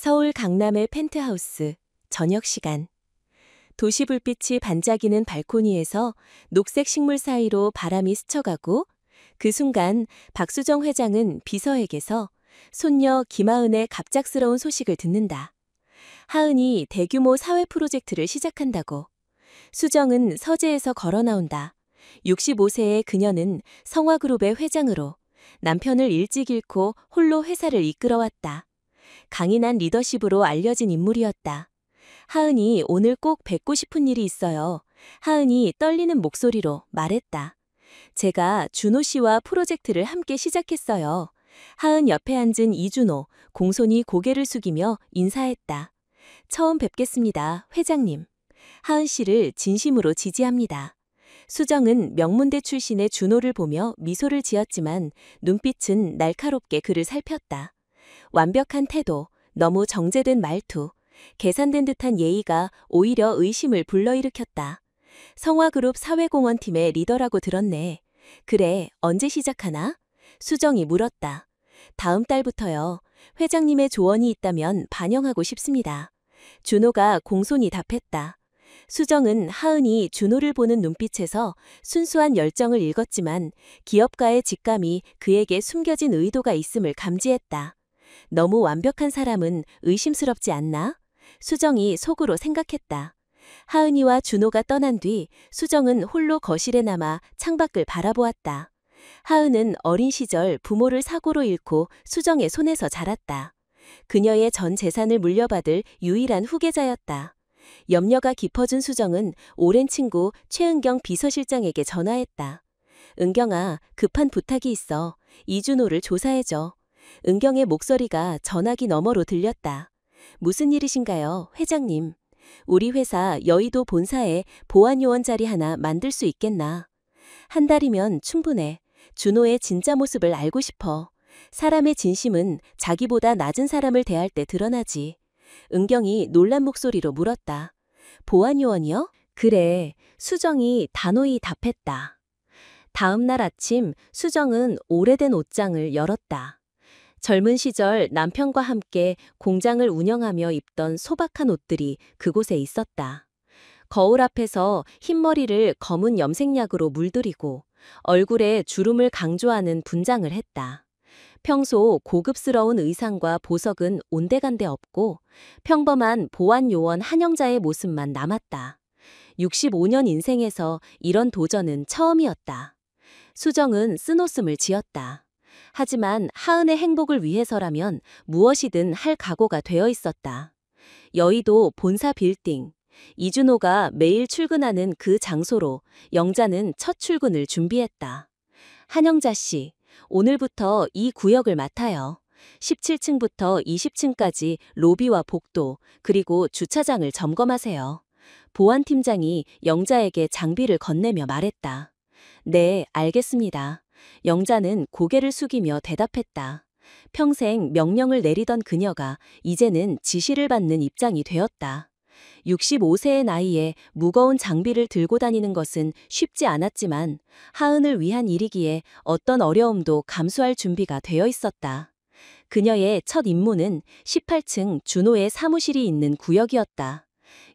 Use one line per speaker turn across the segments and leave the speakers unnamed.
서울 강남의 펜트하우스, 저녁 시간. 도시 불빛이 반짝이는 발코니에서 녹색 식물 사이로 바람이 스쳐가고 그 순간 박수정 회장은 비서에게서 손녀 김하은의 갑작스러운 소식을 듣는다. 하은이 대규모 사회 프로젝트를 시작한다고. 수정은 서재에서 걸어 나온다. 65세의 그녀는 성화그룹의 회장으로 남편을 일찍 잃고 홀로 회사를 이끌어왔다. 강인한 리더십으로 알려진 인물이었다. 하은이 오늘 꼭 뵙고 싶은 일이 있어요. 하은이 떨리는 목소리로 말했다. 제가 준호 씨와 프로젝트를 함께 시작했어요. 하은 옆에 앉은 이준호, 공손히 고개를 숙이며 인사했다. 처음 뵙겠습니다, 회장님. 하은 씨를 진심으로 지지합니다. 수정은 명문대 출신의 준호를 보며 미소를 지었지만 눈빛은 날카롭게 그를 살폈다. 완벽한 태도, 너무 정제된 말투, 계산된 듯한 예의가 오히려 의심을 불러일으켰다. 성화그룹 사회공헌팀의 리더라고 들었네. 그래, 언제 시작하나? 수정이 물었다. 다음 달부터요. 회장님의 조언이 있다면 반영하고 싶습니다. 준호가 공손히 답했다. 수정은 하은이 준호를 보는 눈빛에서 순수한 열정을 읽었지만 기업가의 직감이 그에게 숨겨진 의도가 있음을 감지했다. 너무 완벽한 사람은 의심스럽지 않나? 수정이 속으로 생각했다. 하은이와 준호가 떠난 뒤 수정은 홀로 거실에 남아 창밖을 바라보았다. 하은은 어린 시절 부모를 사고로 잃고 수정의 손에서 자랐다. 그녀의 전 재산을 물려받을 유일한 후계자였다. 염려가 깊어진 수정은 오랜 친구 최은경 비서실장에게 전화했다. 은경아, 급한 부탁이 있어. 이준호를 조사해줘. 은경의 목소리가 전화기 너머로 들렸다. 무슨 일이신가요, 회장님? 우리 회사 여의도 본사에 보안요원 자리 하나 만들 수 있겠나? 한 달이면 충분해. 준호의 진짜 모습을 알고 싶어. 사람의 진심은 자기보다 낮은 사람을 대할 때 드러나지. 은경이 놀란 목소리로 물었다. 보안요원이요? 그래, 수정이 단호히 답했다. 다음 날 아침 수정은 오래된 옷장을 열었다. 젊은 시절 남편과 함께 공장을 운영하며 입던 소박한 옷들이 그곳에 있었다. 거울 앞에서 흰머리를 검은 염색약으로 물들이고 얼굴에 주름을 강조하는 분장을 했다. 평소 고급스러운 의상과 보석은 온데간데 없고 평범한 보안요원 한영자의 모습만 남았다. 65년 인생에서 이런 도전은 처음이었다. 수정은 쓴웃음을 지었다. 하지만 하은의 행복을 위해서라면 무엇이든 할 각오가 되어 있었다. 여의도 본사 빌딩. 이준호가 매일 출근하는 그 장소로 영자는 첫 출근을 준비했다. 한영자 씨, 오늘부터 이 구역을 맡아요. 17층부터 20층까지 로비와 복도, 그리고 주차장을 점검하세요. 보안팀장이 영자에게 장비를 건네며 말했다. 네, 알겠습니다. 영자는 고개를 숙이며 대답했다. 평생 명령을 내리던 그녀가 이제는 지시를 받는 입장이 되었다. 65세의 나이에 무거운 장비를 들고 다니는 것은 쉽지 않았지만 하은을 위한 일이기에 어떤 어려움도 감수할 준비가 되어 있었다. 그녀의 첫 임무는 18층 준호의 사무실이 있는 구역이었다.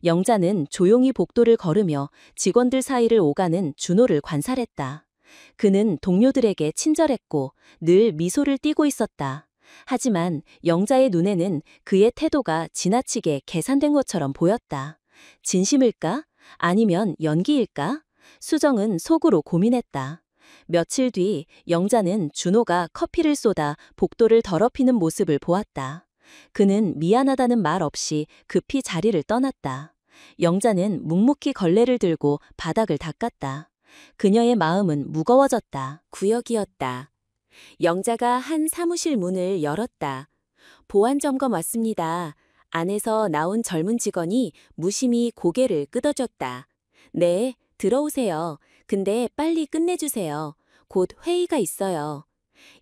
영자는 조용히 복도를 걸으며 직원들 사이를 오가는 준호를 관찰했다. 그는 동료들에게 친절했고 늘 미소를 띠고 있었다. 하지만 영자의 눈에는 그의 태도가 지나치게 계산된 것처럼 보였다. 진심일까? 아니면 연기일까? 수정은 속으로 고민했다. 며칠 뒤 영자는 준호가 커피를 쏟아 복도를 더럽히는 모습을 보았다. 그는 미안하다는 말 없이 급히 자리를 떠났다. 영자는 묵묵히 걸레를 들고 바닥을 닦았다. 그녀의 마음은 무거워졌다. 구역이었다. 영자가 한 사무실 문을 열었다. 보안 점검 왔습니다. 안에서 나온 젊은 직원이 무심히 고개를 끄덕였다. 네, 들어오세요. 근데 빨리 끝내주세요. 곧 회의가 있어요.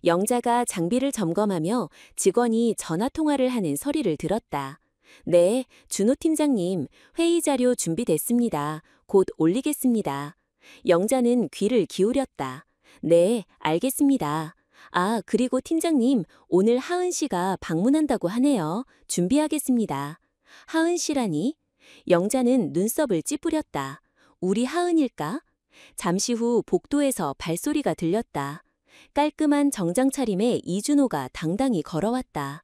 영자가 장비를 점검하며 직원이 전화 통화를 하는 소리를 들었다. 네, 준호 팀장님, 회의 자료 준비됐습니다. 곧 올리겠습니다. 영자는 귀를 기울였다. 네, 알겠습니다. 아, 그리고 팀장님, 오늘 하은 씨가 방문한다고 하네요. 준비하겠습니다. 하은 씨라니? 영자는 눈썹을 찌푸렸다. 우리 하은일까? 잠시 후 복도에서 발소리가 들렸다. 깔끔한 정장 차림에 이준호가 당당히 걸어왔다.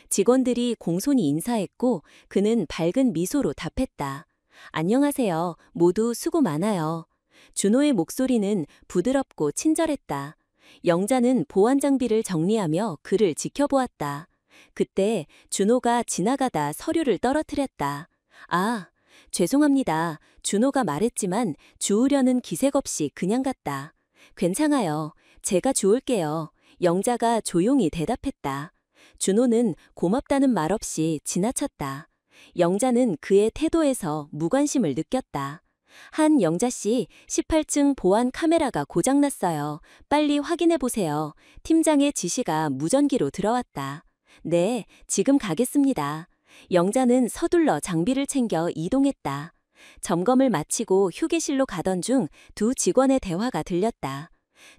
직원들이 공손히 인사했고 그는 밝은 미소로 답했다. 안녕하세요. 모두 수고 많아요. 준호의 목소리는 부드럽고 친절했다. 영자는 보안 장비를 정리하며 그를 지켜보았다. 그때 준호가 지나가다 서류를 떨어뜨렸다. 아, 죄송합니다. 준호가 말했지만 주우려는 기색 없이 그냥 갔다. 괜찮아요. 제가 주울게요. 영자가 조용히 대답했다. 준호는 고맙다는 말 없이 지나쳤다. 영자는 그의 태도에서 무관심을 느꼈다. 영자 씨, 18층 보안 카메라가 고장났어요. 빨리 확인해 보세요. 팀장의 지시가 무전기로 들어왔다. 네, 지금 가겠습니다. 영자는 서둘러 장비를 챙겨 이동했다. 점검을 마치고 휴게실로 가던 중 두 직원의 대화가 들렸다.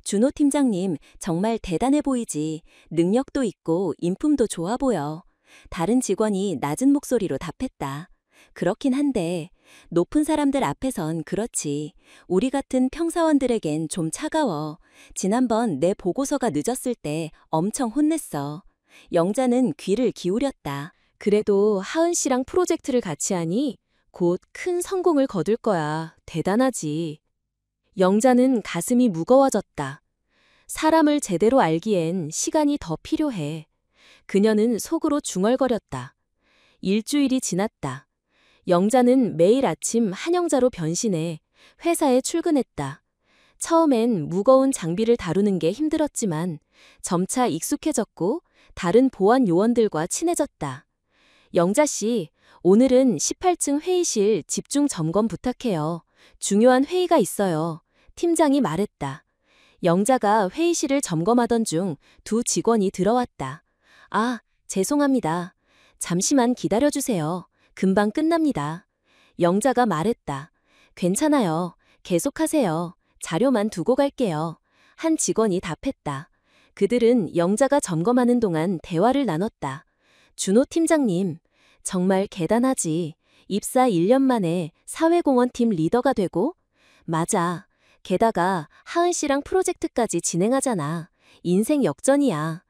준호 팀장님, 정말 대단해 보이지. 능력도 있고 인품도 좋아 보여. 다른 직원이 낮은 목소리로 답했다. 그렇긴 한데 높은 사람들 앞에선 그렇지. 우리 같은 평사원들에겐 좀 차가워. 지난번 내 보고서가 늦었을 때 엄청 혼냈어. 영자는 귀를 기울였다. 그래도 하은 씨랑 프로젝트를 같이 하니 곧 큰 성공을 거둘 거야. 대단하지. 영자는 가슴이 무거워졌다. 사람을 제대로 알기엔 시간이 더 필요해. 그녀는 속으로 중얼거렸다. 일주일이 지났다. 영자는 매일 아침 한영자로 변신해 회사에 출근했다. 처음엔 무거운 장비를 다루는 게 힘들었지만 점차 익숙해졌고 다른 보안 요원들과 친해졌다. 영자 씨, 오늘은 18층 회의실 집중 점검 부탁해요. 중요한 회의가 있어요. 팀장이 말했다. 영자가 회의실을 점검하던 중 두 직원이 들어왔다. 아, 죄송합니다. 잠시만 기다려주세요. 금방 끝납니다. 영자가 말했다. 괜찮아요. 계속하세요. 자료만 두고 갈게요. 한 직원이 답했다. 그들은 영자가 점검하는 동안 대화를 나눴다. 준호 팀장님, 정말 대단하지. 입사 1년 만에 사회공헌팀 리더가 되고? 맞아. 게다가 하은 씨랑 프로젝트까지 진행하잖아. 인생 역전이야.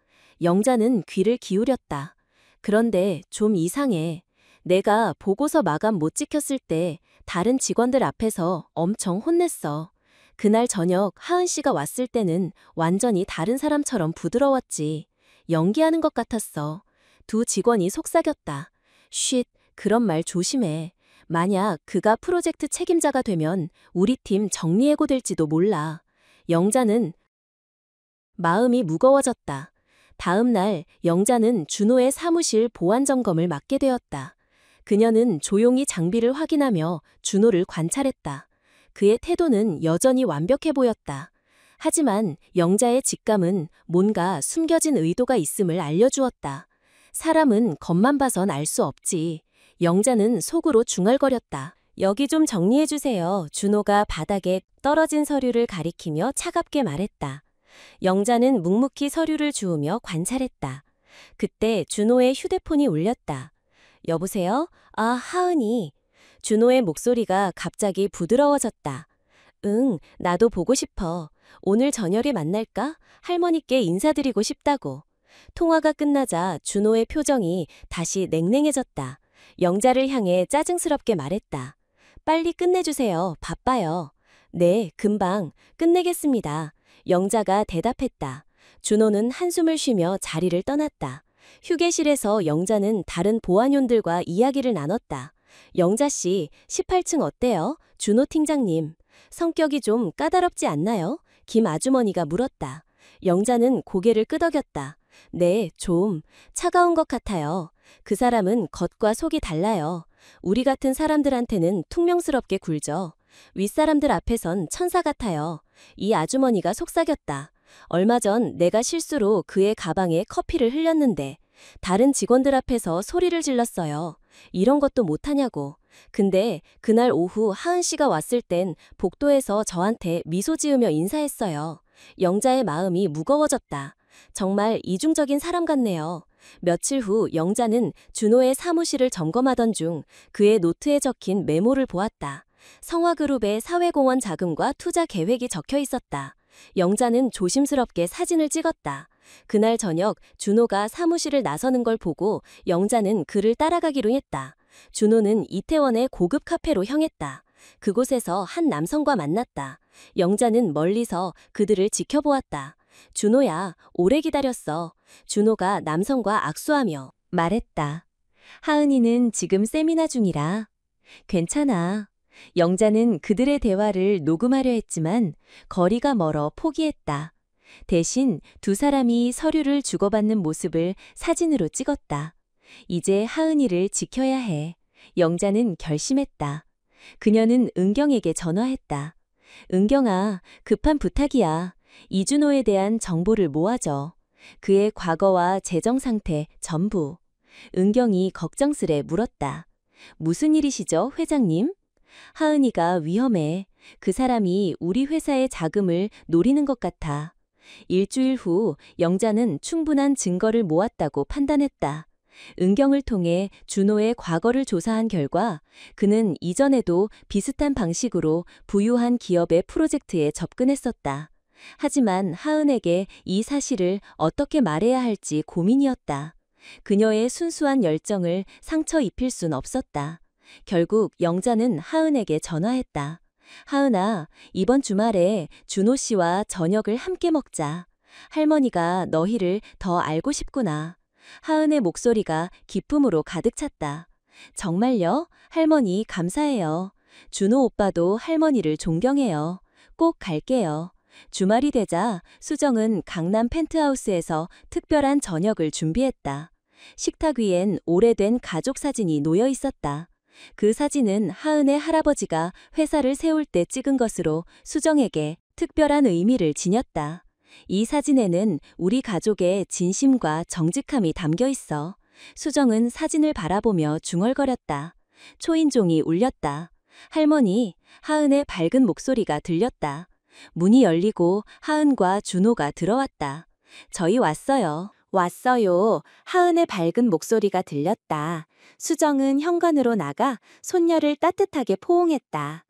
영자는 귀를 기울였다. 그런데 좀 이상해. 내가 보고서 마감 못 지켰을 때 다른 직원들 앞에서 엄청 혼냈어. 그날 저녁 하은 씨가 왔을 때는 완전히 다른 사람처럼 부드러웠지. 연기하는 것 같았어. 두 직원이 속삭였다. 쉿, 그런 말 조심해. 만약 그가 프로젝트 책임자가 되면 우리 팀 정리해고될지도 몰라. 영자는 마음이 무거워졌다. 다음 날 영자는 준호의 사무실 보안 점검을 맡게 되었다. 그녀는 조용히 장비를 확인하며 준호를 관찰했다. 그의 태도는 여전히 완벽해 보였다. 하지만 영자의 직감은 뭔가 숨겨진 의도가 있음을 알려주었다. 사람은 겉만 봐선 알 수 없지. 영자는 속으로 중얼거렸다. 여기 좀 정리해주세요. 준호가 바닥에 떨어진 서류를 가리키며 차갑게 말했다. 영자는 묵묵히 서류를 주우며 관찰했다. 그때 준호의 휴대폰이 울렸다. 여보세요? 아, 하은이. 준호의 목소리가 갑자기 부드러워졌다. 응, 나도 보고 싶어. 오늘 저녁에 만날까? 할머니께 인사드리고 싶다고. 통화가 끝나자 준호의 표정이 다시 냉랭해졌다. 영자를 향해 짜증스럽게 말했다. 빨리 끝내주세요. 바빠요. 네, 금방 끝내겠습니다. 영자가 대답했다. 준호는 한숨을 쉬며 자리를 떠났다. 휴게실에서 영자는 다른 보안용들과 이야기를 나눴다. 영자 씨, 18층 어때요? 준호 팀장님. 성격이 좀 까다롭지 않나요? 김 아주머니가 물었다. 영자는 고개를 끄덕였다. 네, 좀 차가운 것 같아요. 그 사람은 겉과 속이 달라요. 우리 같은 사람들한테는 퉁명스럽게 굴죠. 윗사람들 앞에선 천사 같아요. 이 아주머니가 속삭였다. 얼마 전 내가 실수로 그의 가방에 커피를 흘렸는데 다른 직원들 앞에서 소리를 질렀어요. 이런 것도 못하냐고. 근데 그날 오후 하은 씨가 왔을 땐 복도에서 저한테 미소 지으며 인사했어요. 영자의 마음이 무거워졌다. 정말 이중적인 사람 같네요. 며칠 후 영자는 준호의 사무실을 점검하던 중 그의 노트에 적힌 메모를 보았다. 성화그룹의 사회공헌 자금과 투자 계획이 적혀 있었다. 영자는 조심스럽게 사진을 찍었다. 그날 저녁 준호가 사무실을 나서는 걸 보고 영자는 그를 따라가기로 했다. 준호는 이태원의 고급 카페로 향했다. 그곳에서 한 남성과 만났다. 영자는 멀리서 그들을 지켜보았다. 준호야, 오래 기다렸어. 준호가 남성과 악수하며 말했다. 하은이는 지금 세미나 중이라. 괜찮아. 영자는 그들의 대화를 녹음하려 했지만 거리가 멀어 포기했다. 대신 두 사람이 서류를 주고받는 모습을 사진으로 찍었다. 이제 하은이를 지켜야 해. 영자는 결심했다. 그녀는 은경에게 전화했다. 은경아, 급한 부탁이야. 이준호에 대한 정보를 모아줘. 그의 과거와 재정 상태 전부. 은경이 걱정스레 물었다. 무슨 일이시죠, 회장님? 하은이가 위험해. 그 사람이 우리 회사의 자금을 노리는 것 같아. 일주일 후 영자는 충분한 증거를 모았다고 판단했다. 은경을 통해 준호의 과거를 조사한 결과 그는 이전에도 비슷한 방식으로 부유한 기업의 프로젝트에 접근했었다. 하지만 하은에게 이 사실을 어떻게 말해야 할지 고민이었다. 그녀의 순수한 열정을 상처 입힐 순 없었다. 결국 영자는 하은에게 전화했다. 하은아, 이번 주말에 준호 씨와 저녁을 함께 먹자. 할머니가 너희를 더 알고 싶구나. 하은의 목소리가 기쁨으로 가득 찼다. 정말요? 할머니 감사해요. 준호 오빠도 할머니를 존경해요. 꼭 갈게요. 주말이 되자 수정은 강남 펜트하우스에서 특별한 저녁을 준비했다. 식탁 위엔 오래된 가족 사진이 놓여 있었다. 그 사진은 하은의 할아버지가 회사를 세울 때 찍은 것으로 수정에게 특별한 의미를 지녔다. 이 사진에는 우리 가족의 진심과 정직함이 담겨 있어. 수정은 사진을 바라보며 중얼거렸다. 초인종이 울렸다. 할머니, 하은의 밝은 목소리가 들렸다. 문이 열리고 하은과 준호가 들어왔다. 저희 왔어요. 왔어요. 하은의 밝은 목소리가 들렸다. 수정은 현관으로 나가 손녀를 따뜻하게 포옹했다.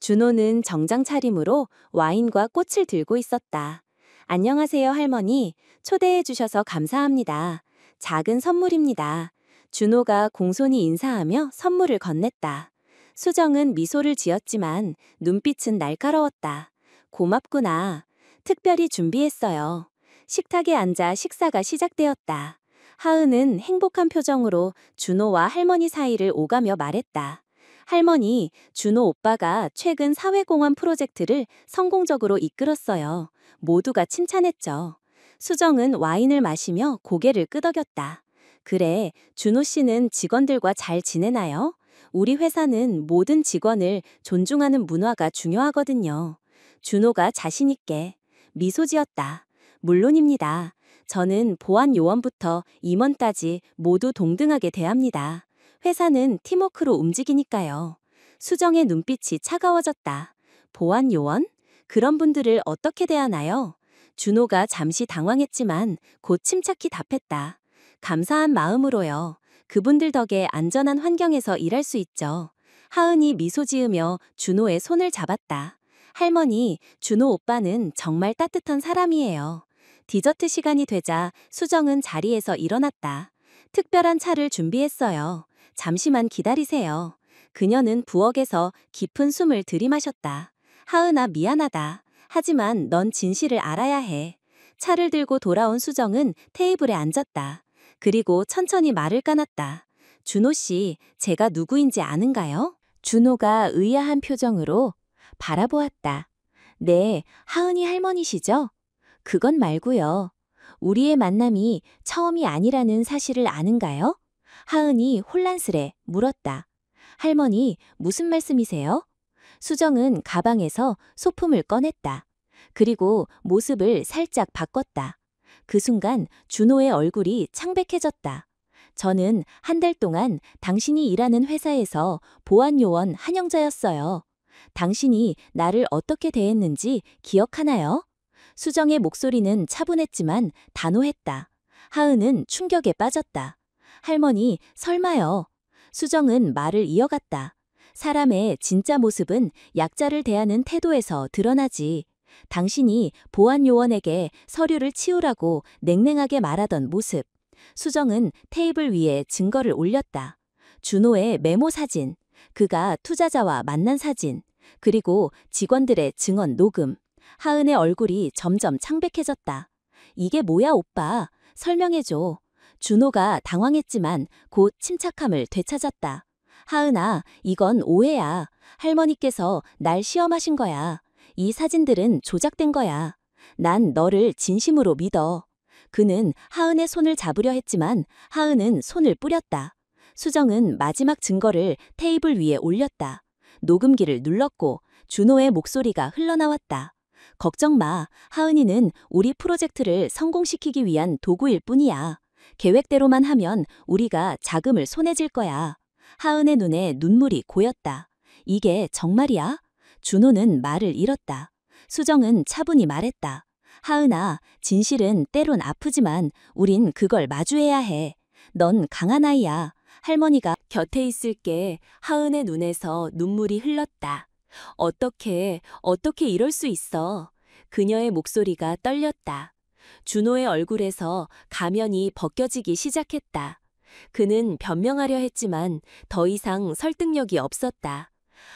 준호는 정장 차림으로 와인과 꽃을 들고 있었다. 안녕하세요, 할머니. 초대해 주셔서 감사합니다. 작은 선물입니다. 준호가 공손히 인사하며 선물을 건넸다. 수정은 미소를 지었지만 눈빛은 날카로웠다. 고맙구나. 특별히 준비했어요. 식탁에 앉아 식사가 시작되었다. 하은은 행복한 표정으로 준호와 할머니 사이를 오가며 말했다. 할머니, 준호 오빠가 최근 사회공헌 프로젝트를 성공적으로 이끌었어요. 모두가 칭찬했죠. 수정은 와인을 마시며 고개를 끄덕였다. 그래, 준호 씨는 직원들과 잘 지내나요? 우리 회사는 모든 직원을 존중하는 문화가 중요하거든요. 준호가 자신 있게 미소 지었다. 물론입니다. 저는 보안 요원부터 임원까지 모두 동등하게 대합니다. 회사는 팀워크로 움직이니까요. 수정의 눈빛이 차가워졌다. 보안 요원? 그런 분들을 어떻게 대하나요? 준호가 잠시 당황했지만 곧 침착히 답했다. 감사한 마음으로요. 그분들 덕에 안전한 환경에서 일할 수 있죠. 하은이 미소 지으며 준호의 손을 잡았다. 할머니, 준호 오빠는 정말 따뜻한 사람이에요. 디저트 시간이 되자 수정은 자리에서 일어났다. 특별한 차를 준비했어요. 잠시만 기다리세요. 그녀는 부엌에서 깊은 숨을 들이마셨다. 하은아, 미안하다. 하지만 넌 진실을 알아야 해. 차를 들고 돌아온 수정은 테이블에 앉았다. 그리고 천천히 말을 까놨다. 준호 씨, 제가 누구인지 아는가요? 준호가 의아한 표정으로 바라보았다. 네, 하은이 할머니시죠? 그건 말고요. 우리의 만남이 처음이 아니라는 사실을 아는가요? 하은이 혼란스레 물었다. 할머니, 무슨 말씀이세요? 수정은 가방에서 소품을 꺼냈다. 그리고 모습을 살짝 바꿨다. 그 순간 준호의 얼굴이 창백해졌다. 저는 한 달 동안 당신이 일하는 회사에서 보안요원 한영자였어요. 당신이 나를 어떻게 대했는지 기억하나요? 수정의 목소리는 차분했지만 단호했다. 하은은 충격에 빠졌다. 할머니, 설마요. 수정은 말을 이어갔다. 사람의 진짜 모습은 약자를 대하는 태도에서 드러나지. 당신이 보안요원에게 서류를 치우라고 냉랭하게 말하던 모습. 수정은 테이블 위에 증거를 올렸다. 준호의 메모 사진, 그가 투자자와 만난 사진, 그리고 직원들의 증언 녹음. 하은의 얼굴이 점점 창백해졌다. 이게 뭐야, 오빠? 설명해줘. 준호가 당황했지만 곧 침착함을 되찾았다. 하은아, 이건 오해야. 할머니께서 날 시험하신 거야. 이 사진들은 조작된 거야. 난 너를 진심으로 믿어. 그는 하은의 손을 잡으려 했지만 하은은 손을 뿌렸다. 수정은 마지막 증거를 테이블 위에 올렸다. 녹음기를 눌렀고 준호의 목소리가 흘러나왔다. 걱정 마. 하은이는 우리 프로젝트를 성공시키기 위한 도구일 뿐이야. 계획대로만 하면 우리가 자금을 손에 쥘 거야. 하은의 눈에 눈물이 고였다. 이게 정말이야? 준호는 말을 잃었다. 수정은 차분히 말했다. 하은아, 진실은 때론 아프지만 우린 그걸 마주해야 해. 넌 강한 아이야. 할머니가 곁에 있을게. 하은의 눈에서 눈물이 흘렀다. 어떻게 이럴 수 있어. 그녀의 목소리가 떨렸다. 준호의 얼굴에서 가면이 벗겨지기 시작했다. 그는 변명하려 했지만 더 이상 설득력이 없었다.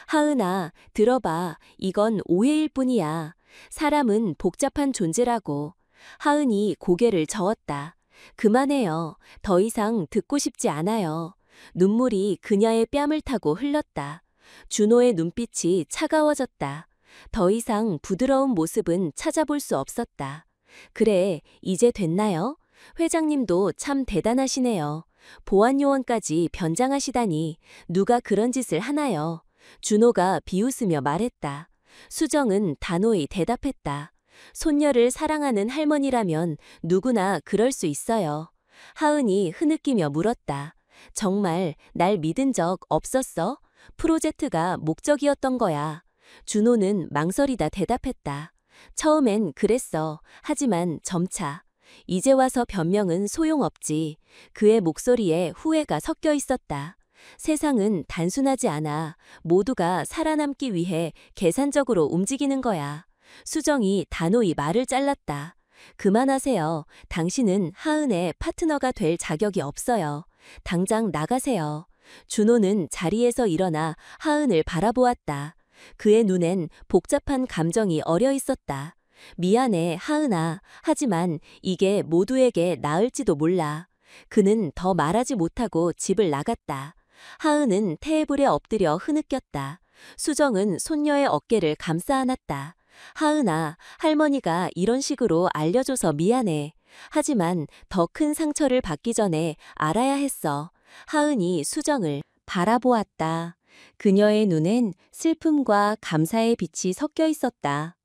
하은아, 들어봐. 이건 오해일 뿐이야. 사람은 복잡한 존재라고. 하은이 고개를 저었다. 그만해요. 더 이상 듣고 싶지 않아요. 눈물이 그녀의 뺨을 타고 흘렀다. 준호의 눈빛이 차가워졌다. 더 이상 부드러운 모습은 찾아볼 수 없었다. 그래, 이제 됐나요? 회장님도 참 대단하시네요. 보안요원까지 변장하시다니 누가 그런 짓을 하나요? 준호가 비웃으며 말했다. 수정은 단호히 대답했다. 손녀를 사랑하는 할머니라면 누구나 그럴 수 있어요. 하은이 흐느끼며 물었다. 정말 날 믿은 적 없었어? 프로젝트가 목적이었던 거야. 준호는 망설이다 대답했다. 처음엔 그랬어. 하지만 점차. 이제 와서 변명은 소용없지. 그의 목소리에 후회가 섞여 있었다. 세상은 단순하지 않아. 모두가 살아남기 위해 계산적으로 움직이는 거야. 수정이 단호히 말을 잘랐다. 그만하세요. 당신은 하은의 파트너가 될 자격이 없어요. 당장 나가세요. 준호는 자리에서 일어나 하은을 바라보았다. 그의 눈엔 복잡한 감정이 어려 있었다. 미안해, 하은아. 하지만 이게 모두에게 나을지도 몰라. 그는 더 말하지 못하고 집을 나갔다. 하은은 테이블에 엎드려 흐느꼈다. 수정은 손녀의 어깨를 감싸 안았다. 하은아, 할머니가 이런 식으로 알려줘서 미안해. 하지만 더 큰 상처를 받기 전에 알아야 했어. 하은이 수정을 바라보았다. 그녀의 눈엔 슬픔과 감사의 빛이 섞여 있었다.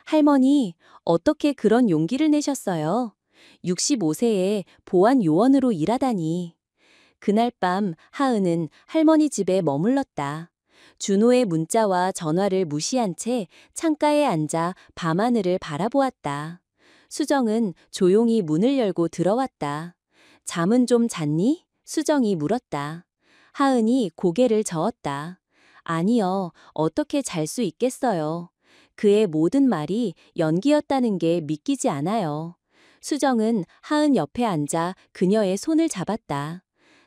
할머니, 어떻게 그런 용기를 내셨어요? 65세에 보안 요원으로 일하다니. 그날 밤 하은은 할머니 집에 머물렀다. 준호의 문자와 전화를 무시한 채 창가에 앉아 밤하늘을 바라보았다. 수정은 조용히 문을 열고 들어왔다. 잠은 좀 잤니? 수정이 물었다. 하은이 고개를 저었다. 아니요, 어떻게 잘 수 있겠어요. 그의 모든 말이 연기였다는 게 믿기지 않아요. 수정은 하은 옆에 앉아 그녀의 손을 잡았다.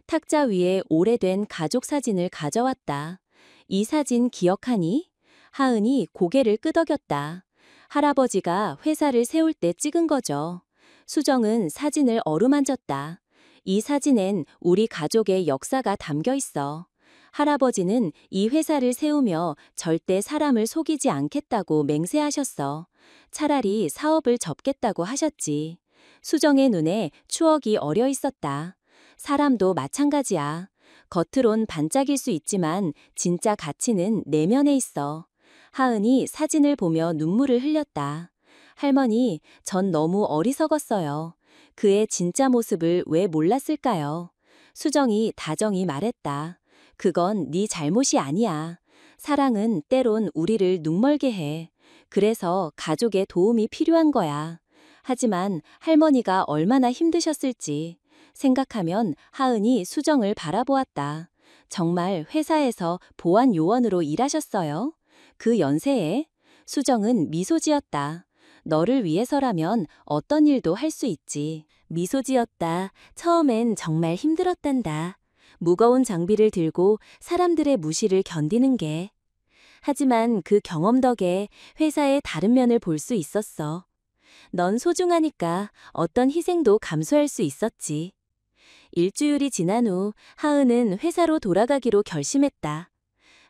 탁자 위에 오래된 가족 사진을 가져왔다. 이 사진 기억하니? 하은이 고개를 끄덕였다. 할아버지가 회사를 세울 때 찍은 거죠. 수정은 사진을 어루만졌다. 이 사진엔 우리 가족의 역사가 담겨 있어. 할아버지는 이 회사를 세우며 절대 사람을 속이지 않겠다고 맹세하셨어. 차라리 사업을 접겠다고 하셨지. 수정의 눈에 추억이 어려 있었다. 사람도 마찬가지야. 겉으론 반짝일 수 있지만 진짜 가치는 내면에 있어. 하은이 사진을 보며 눈물을 흘렸다. 할머니, 전 너무 어리석었어요. 그의 진짜 모습을 왜 몰랐을까요? 수정이 다정히 말했다. 그건 네 잘못이 아니야. 사랑은 때론 우리를 눈멀게 해. 그래서 가족의 도움이 필요한 거야. 하지만 할머니가 얼마나 힘드셨을지 생각하면 하은이 수정을 바라보았다. 정말 회사에서 보안 요원으로 일하셨어요? 그 연세에? 수정은 미소 지었다. 너를 위해서라면 어떤 일도 할 수 있지. 미소 지었다. 처음엔 정말 힘들었단다. 무거운 장비를 들고 사람들의 무시를 견디는 게. 하지만 그 경험 덕에 회사의 다른 면을 볼 수 있었어. 넌 소중하니까 어떤 희생도 감수할 수 있었지. 일주일이 지난 후 하은은 회사로 돌아가기로 결심했다.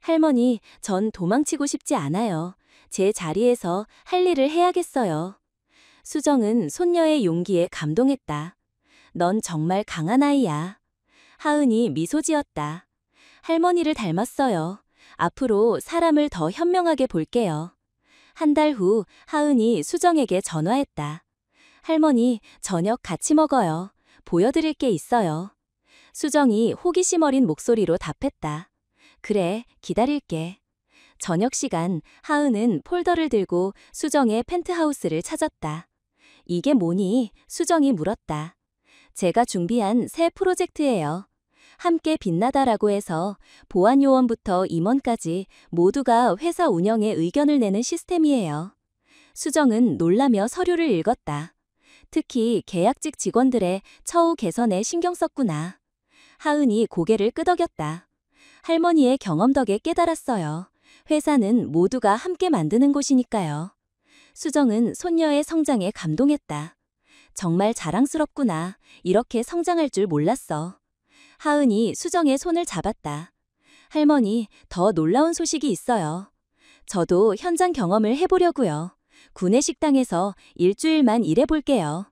할머니, 전 도망치고 싶지 않아요. 제 자리에서 할 일을 해야겠어요. 수정은 손녀의 용기에 감동했다. 넌 정말 강한 아이야. 하은이 미소 지었다. 할머니를 닮았어요. 앞으로 사람을 더 현명하게 볼게요. 한 달 후 하은이 수정에게 전화했다. 할머니, 저녁 같이 먹어요. 보여드릴 게 있어요. 수정이 호기심 어린 목소리로 답했다. 그래, 기다릴게. 저녁 시간, 하은은 폴더를 들고 수정의 펜트하우스를 찾았다. 이게 뭐니? 수정이 물었다. 제가 준비한 새 프로젝트예요. 함께 빛나다라고 해서 보안요원부터 임원까지 모두가 회사 운영에 의견을 내는 시스템이에요. 수정은 놀라며 서류를 읽었다. 특히 계약직 직원들의 처우 개선에 신경 썼구나. 하은이 고개를 끄덕였다. 할머니의 경험 덕에 깨달았어요. 회사는 모두가 함께 만드는 곳이니까요. 수정은 손녀의 성장에 감동했다. 정말 자랑스럽구나. 이렇게 성장할 줄 몰랐어. 하은이 수정의 손을 잡았다. 할머니, 더 놀라운 소식이 있어요. 저도 현장 경험을 해보려고요. 구내식당에서 일주일만 일해볼게요.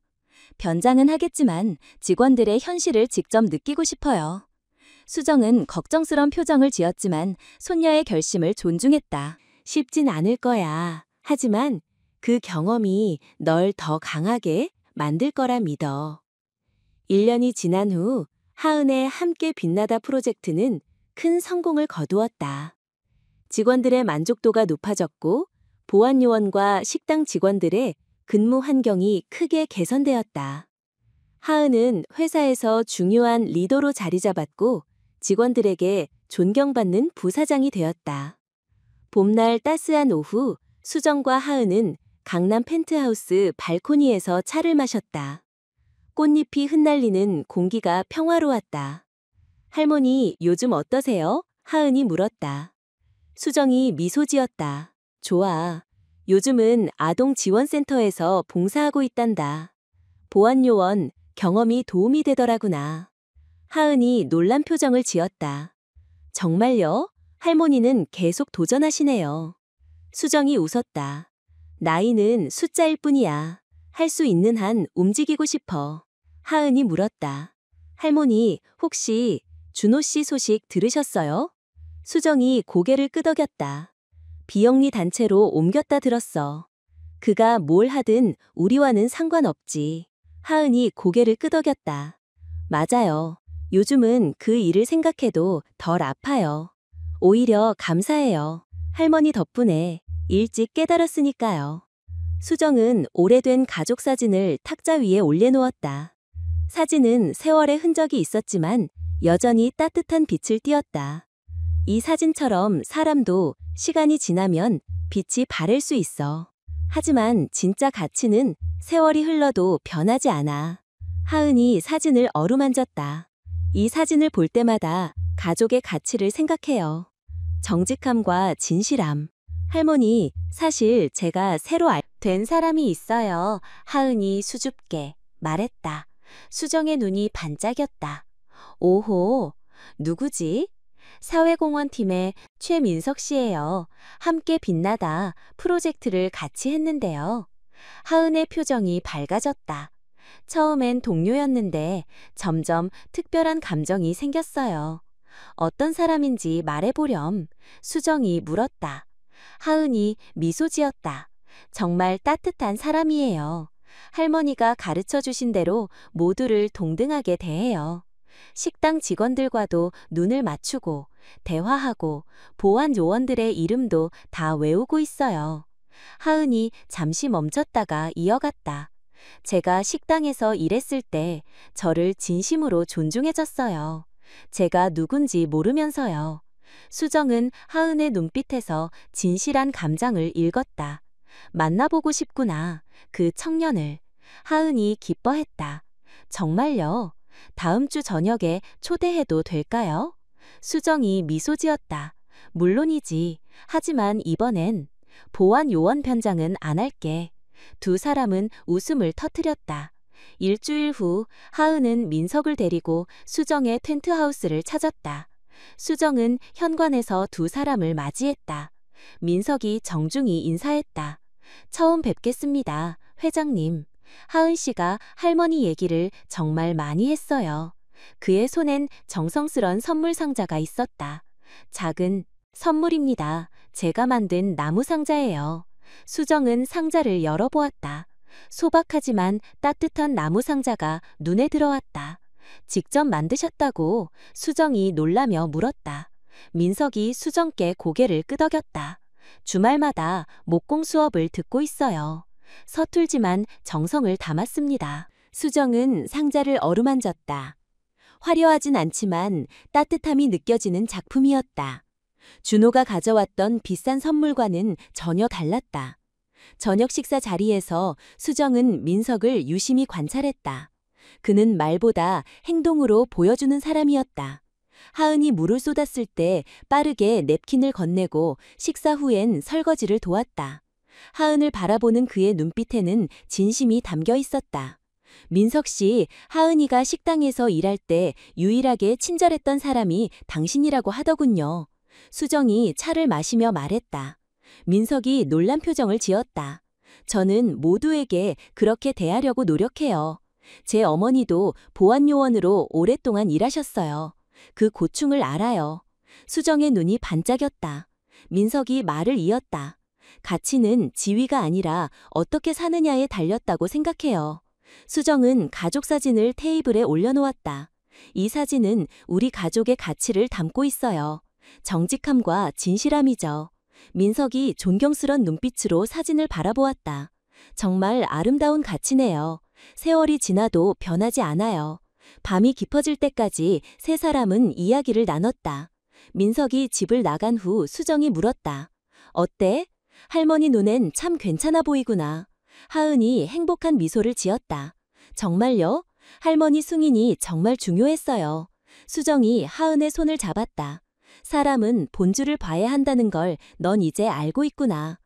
변장은 하겠지만 직원들의 현실을 직접 느끼고 싶어요. 수정은 걱정스런 표정을 지었지만 손녀의 결심을 존중했다. 쉽진 않을 거야. 하지만 그 경험이 널 더 강하게 만들 거라 믿어. 1년이 지난 후 하은의 함께 빛나다 프로젝트는 큰 성공을 거두었다. 직원들의 만족도가 높아졌고 보안요원과 식당 직원들의 근무 환경이 크게 개선되었다. 하은은 회사에서 중요한 리더로 자리 잡았고 직원들에게 존경받는 부사장이 되었다. 봄날 따스한 오후, 수정과 하은은 강남 펜트하우스 발코니에서 차를 마셨다. 꽃잎이 흩날리는 공기가 평화로웠다. 할머니, 요즘 어떠세요? 하은이 물었다. 수정이 미소 지었다. 좋아. 요즘은 아동지원센터에서 봉사하고 있단다. 보안요원 경험이 도움이 되더라구나. 하은이 놀란 표정을 지었다. 정말요? 할머니는 계속 도전하시네요. 수정이 웃었다. 나이는 숫자일 뿐이야. 할 수 있는 한 움직이고 싶어. 하은이 물었다. 할머니, 혹시 준호 씨 소식 들으셨어요? 수정이 고개를 끄덕였다. 비영리 단체로 옮겼다 들었어. 그가 뭘 하든 우리와는 상관없지. 하은이 고개를 끄덕였다. 맞아요. 요즘은 그 일을 생각해도 덜 아파요. 오히려 감사해요. 할머니 덕분에 일찍 깨달았으니까요. 수정은 오래된 가족 사진을 탁자 위에 올려놓았다. 사진은 세월의 흔적이 있었지만 여전히 따뜻한 빛을 띄었다. 이 사진처럼 사람도 시간이 지나면 빛이 바rer 수 있어. 하지만 진짜 가치는 세월이 흘러도 변하지 않아. 하은이 사진을 어루만졌다. 이 사진을 볼 때마다 가족의 가치를 생각해요. 정직함과 진실함. 할머니, 사실 제가 새로 된 사람이 있어요. 하은이 수줍게 말했다. 수정의 눈이 반짝였다. 오호, 누구지? 사회공헌팀의 최민석 씨예요. 함께 빛나다 프로젝트를 같이 했는데요. 하은의 표정이 밝아졌다. 처음엔 동료였는데 점점 특별한 감정이 생겼어요. 어떤 사람인지 말해보렴. 수정이 물었다. 하은이 미소 지었다. 정말 따뜻한 사람이에요. 할머니가 가르쳐 주신 대로 모두를 동등하게 대해요. 식당 직원들과도 눈을 맞추고 대화하고 보안 요원들의 이름도 다 외우고 있어요. 하은이 잠시 멈췄다가 이어갔다. 제가 식당에서 일했을 때 저를 진심으로 존중해줬어요. 제가 누군지 모르면서요. 수정은 하은의 눈빛에서 진실한 감정을 읽었다. 만나보고 싶구나. 그 청년을. 하은이 기뻐했다. 정말요? 다음 주 저녁에 초대해도 될까요? 수정이 미소 지었다. 물론이지. 하지만 이번엔 보안 요원 변장은 안 할게. 두 사람은 웃음을 터뜨렸다. 일주일 후 하은은 민석을 데리고 수정의 텐트하우스를 찾았다. 수정은 현관에서 두 사람을 맞이했다. 민석이 정중히 인사했다. 처음 뵙겠습니다, 회장님. 하은 씨가 할머니 얘기를 정말 많이 했어요. 그의 손엔 정성스런 선물 상자가 있었다. 작은 선물입니다. 제가 만든 나무 상자예요. 수정은 상자를 열어보았다. 소박하지만 따뜻한 나무 상자가 눈에 들어왔다. 직접 만드셨다고 수정이 놀라며 물었다. 민석이 수정께 고개를 끄덕였다. 주말마다 목공 수업을 듣고 있어요. 서툴지만 정성을 담았습니다. 수정은 상자를 어루만졌다. 화려하진 않지만 따뜻함이 느껴지는 작품이었다. 준호가 가져왔던 비싼 선물과는 전혀 달랐다. 저녁 식사 자리에서 수정은 민석을 유심히 관찰했다. 그는 말보다 행동으로 보여주는 사람이었다. 하은이 물을 쏟았을 때 빠르게 냅킨을 건네고 식사 후엔 설거지를 도왔다. 하은을 바라보는 그의 눈빛에는 진심이 담겨 있었다. 민석 씨, 하은이가 식당에서 일할 때 유일하게 친절했던 사람이 당신이라고 하더군요. 수정이 차를 마시며 말했다. 민석이 놀란 표정을 지었다. 저는 모두에게 그렇게 대하려고 노력해요. 제 어머니도 보안요원으로 오랫동안 일하셨어요. 그 고충을 알아요. 수정의 눈이 반짝였다. 민석이 말을 이었다. 가치는 지위가 아니라 어떻게 사느냐에 달렸다고 생각해요. 수정은 가족 사진을 테이블에 올려놓았다. 이 사진은 우리 가족의 가치를 담고 있어요. 정직함과 진실함이죠. 민석이 존경스런 눈빛으로 사진을 바라보았다. 정말 아름다운 가치네요. 세월이 지나도 변하지 않아요. 밤이 깊어질 때까지 세 사람은 이야기를 나눴다. 민석이 집을 나간 후 수정이 물었다. 어때? 할머니 눈엔 참 괜찮아 보이구나. 하은이 행복한 미소를 지었다. 정말요? 할머니 승인이 정말 중요했어요. 수정이 하은의 손을 잡았다. 사람은 본질을 봐야 한다는 걸 넌 이제 알고 있구나.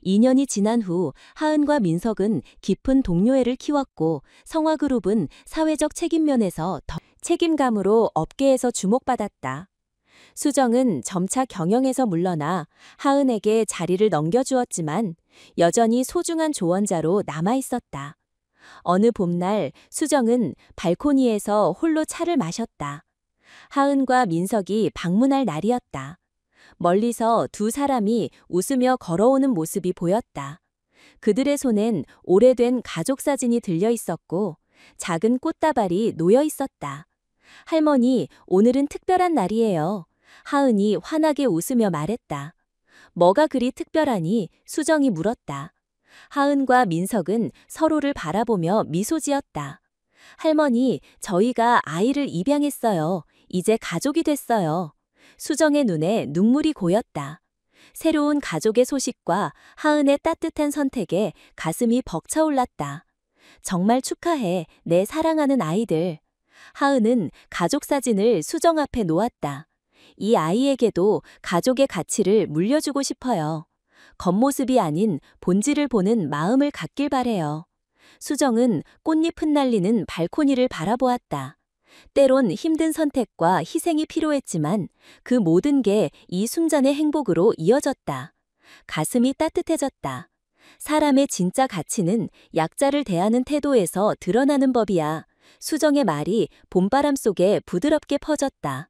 2년이 지난 후 하은과 민석은 깊은 동료애를 키웠고 성화그룹은 사회적 책임면에서 더 책임감으로 업계에서 주목받았다. 수정은 점차 경영에서 물러나 하은에게 자리를 넘겨주었지만 여전히 소중한 조언자로 남아있었다. 어느 봄날 수정은 발코니에서 홀로 차를 마셨다. 하은과 민석이 방문할 날이었다. 멀리서 두 사람이 웃으며 걸어오는 모습이 보였다. 그들의 손엔 오래된 가족 사진이 들려 있었고 작은 꽃다발이 놓여 있었다. 할머니, 오늘은 특별한 날이에요. 하은이 환하게 웃으며 말했다. 뭐가 그리 특별하니? 수정이 물었다. 하은과 민석은 서로를 바라보며 미소 지었다. 할머니, 저희가 아이를 입양했어요. 이제 가족이 됐어요. 수정의 눈에 눈물이 고였다. 새로운 가족의 소식과 하은의 따뜻한 선택에 가슴이 벅차올랐다. 정말 축하해, 내 사랑하는 아이들. 하은은 가족 사진을 수정 앞에 놓았다. 이 아이에게도 가족의 가치를 물려주고 싶어요. 겉모습이 아닌 본질을 보는 마음을 갖길 바래요. 수정은 꽃잎 흩날리는 발코니를 바라보았다. 때론 힘든 선택과 희생이 필요했지만 그 모든 게 이 순간의 행복으로 이어졌다. 가슴이 따뜻해졌다. 사람의 진짜 가치는 약자를 대하는 태도에서 드러나는 법이야. 수정의 말이 봄바람 속에 부드럽게 퍼졌다.